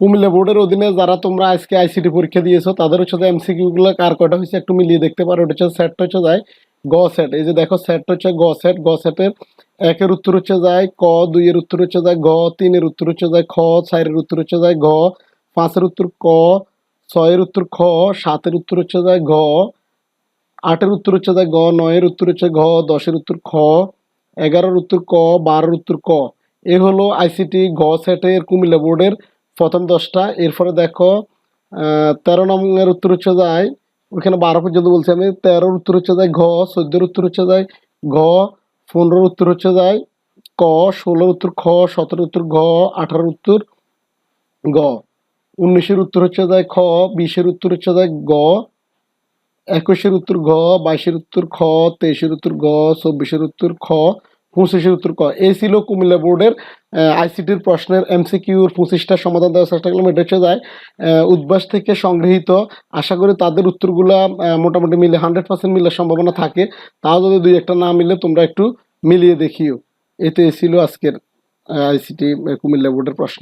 কুমিল্লা বোর্ডের অধীনে যারা তোমরা আজকে আইসিটি পরীক্ষা দিয়েছো তাদের হচ্ছে এমসিকিউ গুলো কার কয়টা হয়েছে একটু মিলিয়ে দেখতে পারো। এটা হচ্ছে সেটটা হচ্ছে যায় গ সেট। এই যে দেখো সেটটা হচ্ছে গ সেট। গ সেটের 1 এর উত্তর হচ্ছে যায় ক, 2 এর উত্তর হচ্ছে যায় গ, 3 এর উত্তর হচ্ছে যায় খ, 4 এর উত্তর হচ্ছে যায় ঘ, 5 এর উত্তর ক, 6 এর উত্তর খ, 7 এর উত্তর হচ্ছে যায় ঘ, 8 এর উত্তর হচ্ছে যায় গ, 9 এর উত্তর হচ্ছে ঘ, 10 এর উত্তর খ, 11 এর উত্তর ক, 12 এর উত্তর ক। এ হলো আইসিটি গ সেটের কুমিল্লা বোর্ডের প্রথম 10টা। এরপরে দেখো 13 নম্বরের উত্তর হচ্ছে যায়, ওখানে 12 পর্যন্ত বলছি আমি। 13 উত্তর হচ্ছে যায় ঘ, 14 উত্তর হচ্ছে যায় ঘ, 15 উত্তর হচ্ছে যায় ক, 16 উত্তর খ, 17 উত্তর ঘ, 18 উত্তর গ, 19 উত্তর হচ্ছে যায় খ, 20 উত্তর হচ্ছে যায় গ, 21 উত্তর ঘ, 22 উত্তর খ, 23 উত্তর ঘ, 24 উত্তর খ, 25 উত্তর ক। এই ছিল কুমিল্লা বোর্ডের আইসিটির প্রশ্নের এমসিকিউর 25টা সমাধান দেওয়ার চেষ্টা করলাম। এটা হচ্ছে যায় উদ্ভাস থেকে সংগৃহীত। আশা করি তাদের উত্তরগুলা মোটামুটি মিলে 100% মিলার সম্ভাবনা থাকে। তাও যদি 2-1টা না মিলে তোমরা একটু মিলিয়ে দেখিও। এতে ছিল আজকের আইসিটি কুমিল্লা বোর্ডের প্রশ্ন।